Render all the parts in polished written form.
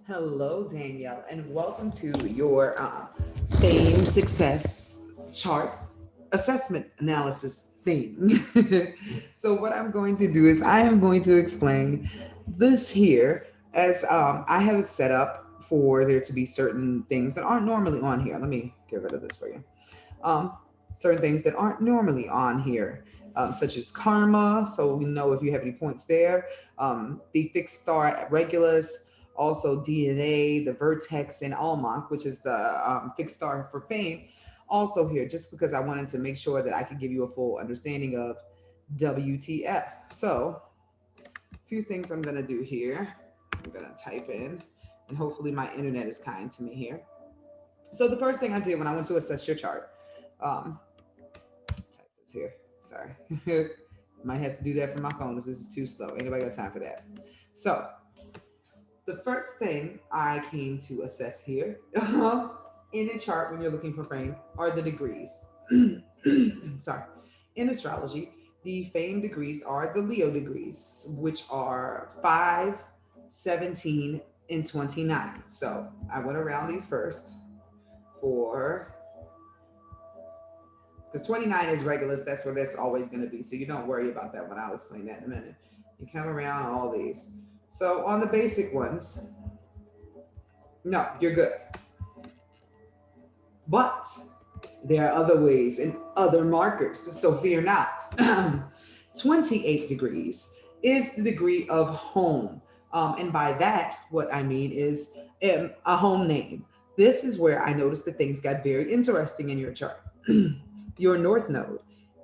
Hello, Danielle, and welcome to your fame success chart assessment analysis thing. So, what I'm going to do is I am going to explain this here as I have it set up for there to be certain things that aren't normally on here. Let me get rid of this for you. Um, Certain things that aren't normally on here, such as karma. So we know if you have any points there. The fixed star Regulus, also DNA, the vertex, and Almach, which is the fixed star for fame. Also here, just because I wanted to make sure that I could give you a full understanding of WTF. So a few things I'm gonna do here. I'm gonna type in, and hopefully my internet is kind to me here. So the first thing I did when I went to assess your chart, um, type this here. Sorry. Might have to do that from my phone if this is too slow. Ain't nobody got time for that. So the first thing I came to assess here in a chart when you're looking for fame are the degrees. Sorry. In astrology, the fame degrees are the Leo degrees, which are 5, 17, and 29. So I went around these first for because 29 is Regulus. That's where that's always going to be. So you don't worry about that one. I'll explain that in a minute. You come around all these. So on the basic ones, no, you're good. But there are other ways and other markers. So fear not. 28 degrees is the degree of home. And by that, what I mean is a home name. This is where I noticed that things got very interesting in your chart. Your north node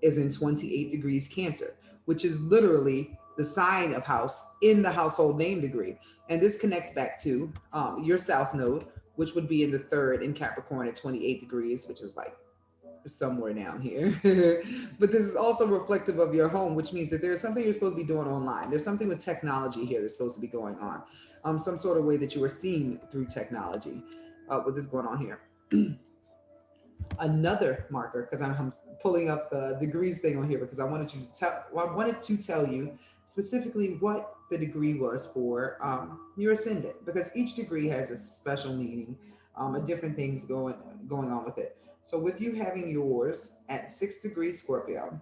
is in 28 degrees Cancer, which is literally the sign of house in the household name degree. And this connects back to your south node, which would be in the third in Capricorn at 28 degrees, which is like somewhere down here. But this is also reflective of your home, which means that there's something you're supposed to be doing online. There's something with technology here that's supposed to be going on. Some sort of way that you are seen through technology with this going on here. Another marker, because I'm pulling up the degrees thing on here because I wanted to tell you specifically what the degree was for your ascendant, because each degree has a special meaning, different things going on with it. So with you having yours at 6 degrees Scorpio,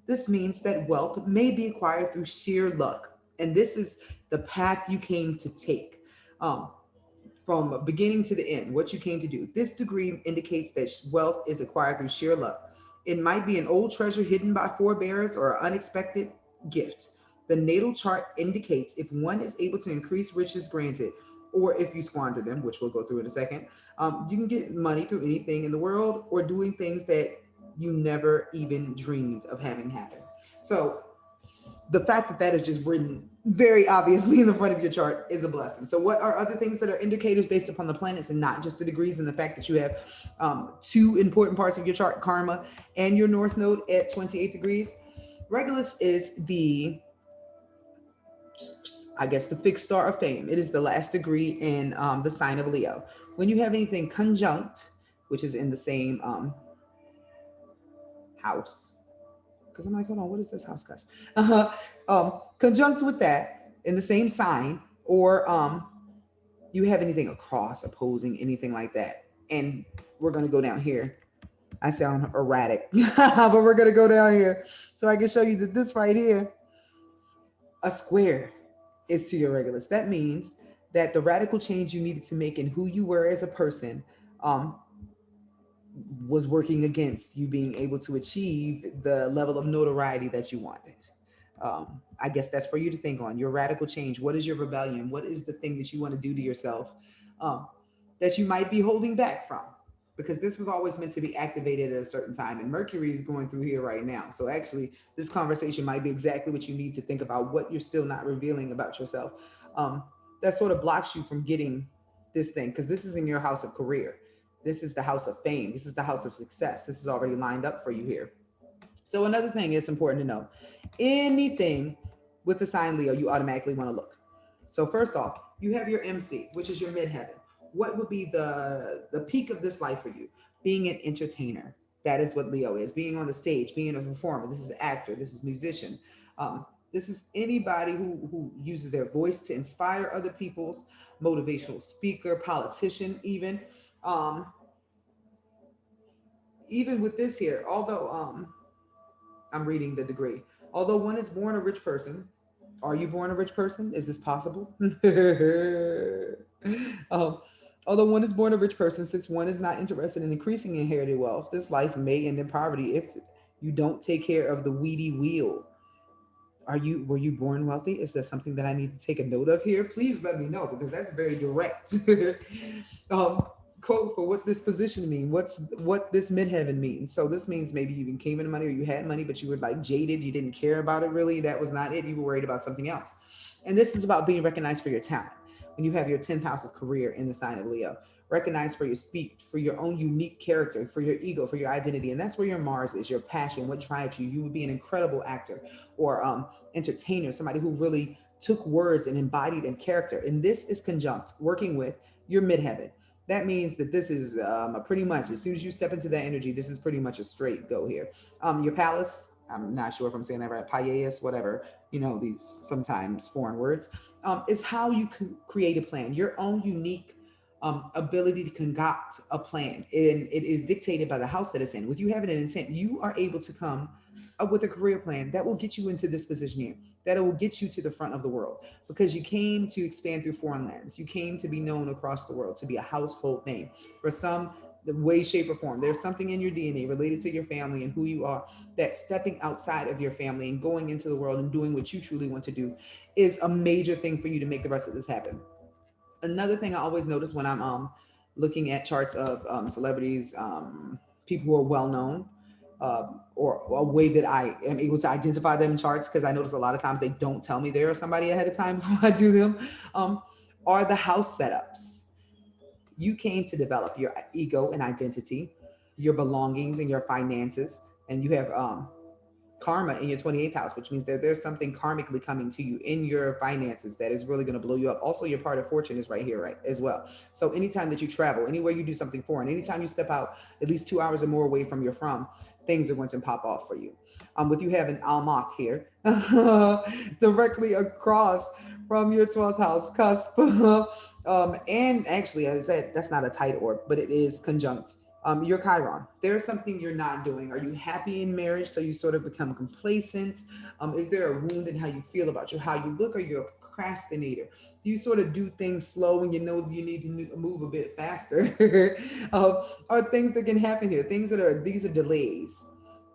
this means that wealth may be acquired through sheer luck, and this is the path you came to take. Um, from beginning to the end, what you came to do. This degree indicates that wealth is acquired through sheer luck. It might be an old treasure hidden by forebears or an unexpected gift. The natal chart indicates if one is able to increase riches granted, or if you squander them, which we'll go through in a second. You can get money through anything in the world or doing things that you never even dreamed of having happen. So the fact that that is just written very obviously in the front of your chart is a blessing. So what are other things that are indicators based upon the planets and not just the degrees, and the fact that you have two important parts of your chart, karma and your north node at 28 degrees? Regulus is the, I guess, the fixed star of fame. It is the last degree in the sign of Leo. When you have anything conjunct, which is in the same house, because I'm like, hold on, what is this house cuss? Conjunct with that in the same sign, or you have anything across, opposing, anything like that. And we're going to go down here. I sound erratic, but we're going to go down here so I can show you that this right here, a square, is to your Regulus. That means that the radical change you needed to make in who you were as a person um, was working against you being able to achieve the level of notoriety that you wanted. I guess that's for you to think on. Your radical change. What is your rebellion? What is the thing that you want to do to yourself um, that you might be holding back from? Because this was always meant to be activated at a certain time, and Mercury is going through here right now. So actually, this conversation might be exactly what you need to think about, what you're still not revealing about yourself. Um, that sort of blocks you from getting this thing, because this is in your house of career. This is the house of fame. This is the house of success. This is already lined up for you here. So another thing it's important to know, anything with the sign Leo, you automatically want to look. So first off, you have your MC, which is your midheaven. What would be the peak of this life for you? Being an entertainer. That is what Leo is. Being on the stage, being a performer. This is actor. This is musician. Um, This is anybody who uses their voice to inspire other people's, motivational speaker, politician, um, even with this here. Although I'm reading the degree. Although one is born a rich person, are you born a rich person? Is this possible? um, Although one is born a rich person, since one is not interested in increasing inherited wealth, this life may end in poverty if you don't take care of the weedy wheel. Were you born wealthy? Is that something that I need to take a note of here? Please let me know, because that's very direct. um, Quote for what this position mean. What this midheaven means. So this means maybe you came into money, or you had money, but you were like jaded. You didn't care about it really. That was not it. You were worried about something else. And this is about being recognized for your talent. When you have your 10th house of career in the sign of Leo, recognized for your speak, for your own unique character, for your ego, for your identity. And that's where your Mars is, your passion, what drives you. You would be an incredible actor, or entertainer, somebody who really took words and embodied in character. And this is conjunct working with your midheaven. That means that this is a pretty much, as soon as you step into that energy, this is pretty much a straight go here. Your palace, I'm not sure if I'm saying that right, paias, whatever, these sometimes foreign words, is how you create a plan, your own unique ability to concoct a plan. And it is dictated by the house that it's in. With you having an intent, you are able to come up with a career plan that will get you into this position here, that it will get you to the front of the world, because you came to expand through foreign lands. You came to be known across the world, to be a household name for some way, shape, or form. There's something in your DNA related to your family and who you are, that stepping outside of your family and going into the world and doing what you truly want to do is a major thing for you to make the rest of this happen. Another thing I always notice when I'm looking at charts of celebrities, people who are well known, or a way that I am able to identify them in charts, because I notice a lot of times they don't tell me they're somebody ahead of time before I do them, um, are the house setups. You came to develop your ego and identity, your belongings and your finances, and you have karma in your 28th house, which means that there's something karmically coming to you in your finances that is really going to blow you up. Also, your part of fortune is right here, right, as well. So anytime that you travel, anywhere you do something foreign, anytime you step out at least 2 hours or more away from your from, things are going to pop off for you. With you having Almach here, directly across from your 12th house cusp. And actually, as I said, that's not a tight orb, but it is conjunct your Chiron. There's something you're not doing. Are you happy in marriage? So you sort of become complacent. Is there a wound in how you feel about you, how you look? Are you a procrastinator? Do you sort of do things slow when you know you need to move a bit faster? Are things that can happen here? These are delays,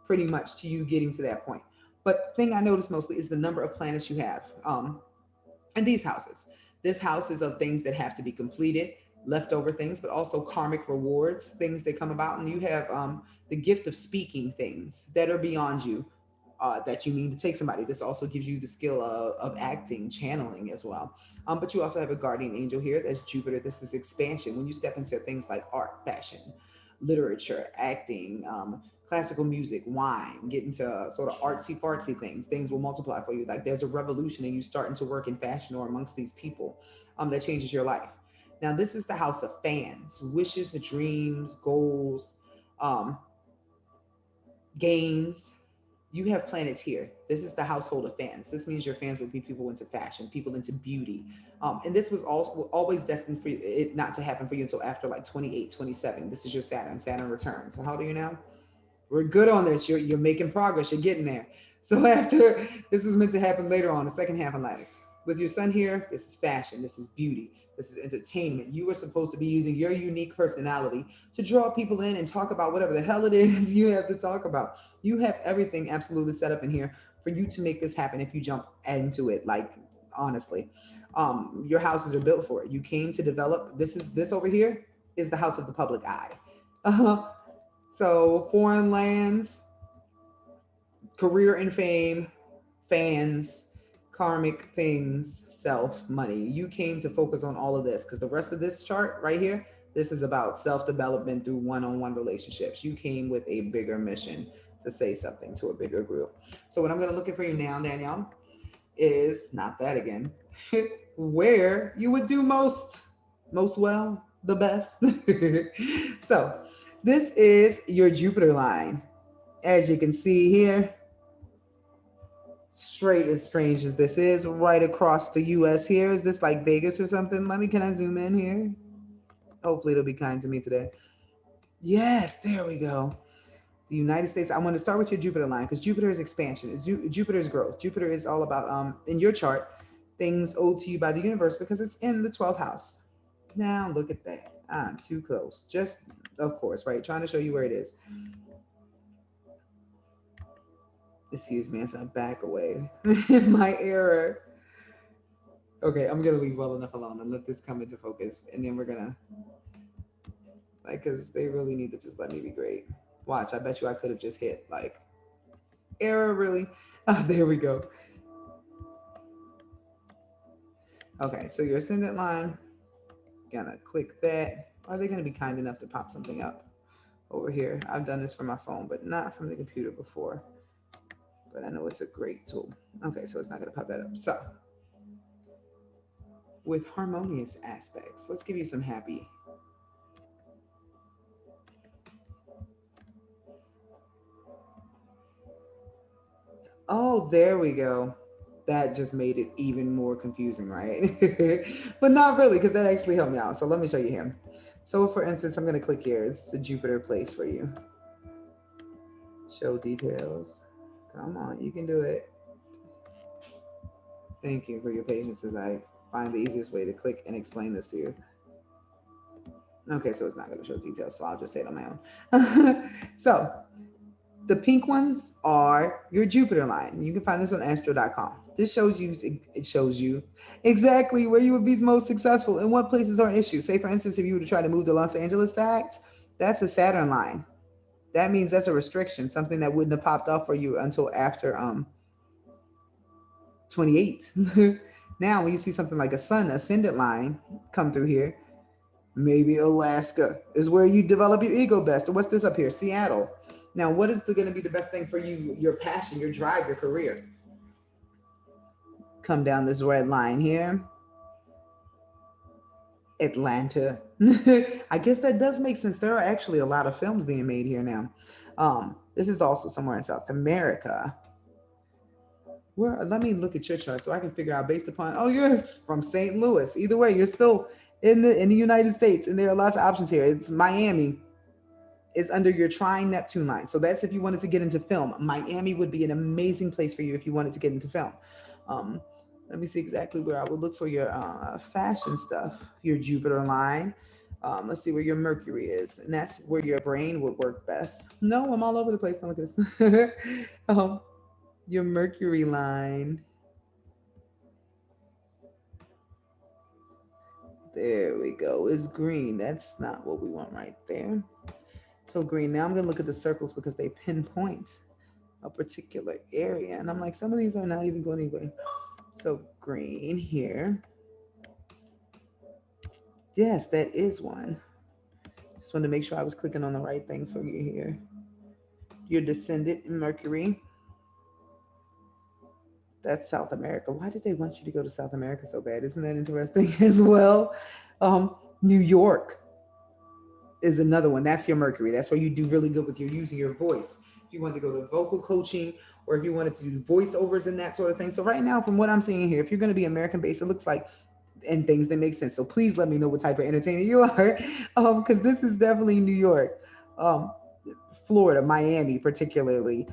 pretty much, to you getting to that point. But the thing I notice mostly is the number of planets you have. And these houses. This house is of things that have to be completed, leftover things, but also karmic rewards, things that come about. And you have the gift of speaking things that are beyond you, that you need to take somebody. This also gives you the skill of acting, channeling as well. But you also have a guardian angel here. That's Jupiter. This is expansion. When you step into things like art, fashion, literature, acting, classical music, wine, get into sort of artsy fartsy things will multiply for you. Like there's a revolution and you starting to work in fashion or amongst these people, that changes your life. Now, this is the house of fans, wishes, dreams, goals, um, games. You have planets here. This is the household of fans. This means your fans will be people into fashion, people into beauty. And this was also always destined for it not to happen for you until after like 28, 27. This is your Saturn. Saturn returns. So how old are you now? We're good on this. You're making progress. You're getting there. So after, this is meant to happen later on, the second half of life. With your son here, this is fashion. This is beauty. This is entertainment. You are supposed to be using your unique personality to draw people in and talk about whatever the hell it is you have to talk about. You have everything absolutely set up in here for you to make this happen if you jump into it. Like, honestly, your houses are built for it. You came to develop. This over here is the house of the public eye. So foreign lands, career and fame, fans, karmic things, self, money. You came to focus on all of this because the rest of this chart right here, this is about self-development through one-on-one relationships. You came with a bigger mission to say something to a bigger group. So what I'm going to look at for you now, Danielle, is not that again, where you would do most well, the best. So this is your Jupiter line. As you can see here, straight as strange as this is, right across the US here. Is this like Vegas or something? Can I zoom in here? Hopefully it'll be kind to me today. Yes, there we go. The United States. I want to start with your Jupiter line because Jupiter is expansion. Jupiter is growth. Jupiter is all about in your chart things owed to you by the universe because it's in the 12th house. Now look at that. I'm too close. Just of course, right? Trying to show you where it is. Excuse me as I back away. My error. Okay, I'm gonna leave well enough alone and let this come into focus, and then we're gonna because they really need to just let me be great. Watch, I bet you I could have just hit error really. Oh, there we go. Okay, so your ascendant line, gonna click that. Are they gonna be kind enough to pop something up over here? I've done this from my phone, but not from the computer before. But I know it's a great tool. Okay, so it's not gonna pop that up. So with harmonious aspects, let's give you some happy. Oh, there we go. That just made it even more confusing, right? But not really, because that actually helped me out. So let me show you here. So for instance, I'm going to click here. It's the Jupiter place for you. Show details. Come on, you can do it. Thank you for your patience as I find the easiest way to click and explain this to you. Okay, so it's not going to show details, so I'll just say it on my own. So the pink ones are your Jupiter line. You can find this on astro.com. This shows you, it shows you exactly where you would be most successful and what places are issues. Say, for instance, if you were to try to move to Los Angeles to act, that's a Saturn line. That means that's a restriction, something that wouldn't have popped off for you until after 28. Now, when you see something like a sun ascendant line come through here, maybe Alaska is where you develop your ego best. Or what's this up here? Seattle. Now, what is going to be the best thing for you? Your passion, your drive, your career. Come down this red line here. Atlanta. I guess that does make sense. There are actually a lot of films being made here now. This is also somewhere in South America. Let me look at your chart so I can figure out based upon, oh, you're from St. Louis. Either way, you're still in the United States, and there are lots of options here. It's Miami is under your trine Neptune line. So that's if you wanted to get into film. Miami would be an amazing place for you if you wanted to get into film. Let me see exactly where I would look for your fashion stuff, your Jupiter line. Let's see where your Mercury is. And that's where your brain would work best. No, I'm all over the place. Don't look at this. Your Mercury line. There we go. It's green. That's not what we want right there. So green. Now I'm going to look at the circles because they pinpoint a particular area. And I'm like, some of these are not even going anywhere. So green here. Yes, that is one. Just wanted to make sure I was clicking on the right thing for you here. Your descendant in Mercury. That's South America. Why did they want you to go to South America so bad? Isn't that interesting as well? New York is another one. That's your Mercury. That's where you do really good with using your voice. If you want to go to vocal coaching or if you wanted to do voiceovers and that sort of thing. So right now, from what I'm seeing here, if you're going to be American based, it looks like, and things that make sense. So please let me know what type of entertainer you are, because this is definitely New York, Florida, Miami, particularly.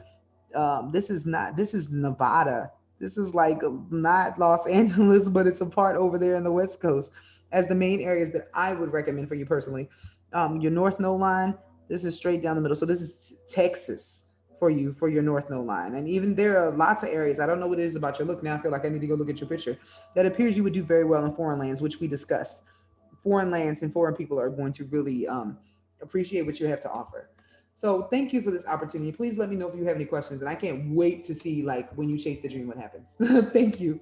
This is Nevada. This is like not Los Angeles, but it's a part over there in the West Coast as the main areas that I would recommend for you personally. Your North Node line, this is straight down the middle. So this is Texas for you for your North Node line. And even there are lots of areas. I don't know what it is about your look. Now I feel like I need to go look at your picture. That appears you would do very well in foreign lands, which we discussed. Foreign lands and foreign people are going to really appreciate what you have to offer. So thank you for this opportunity. Please let me know if you have any questions. And I can't wait to see like when you chase the dream, what happens. Thank you.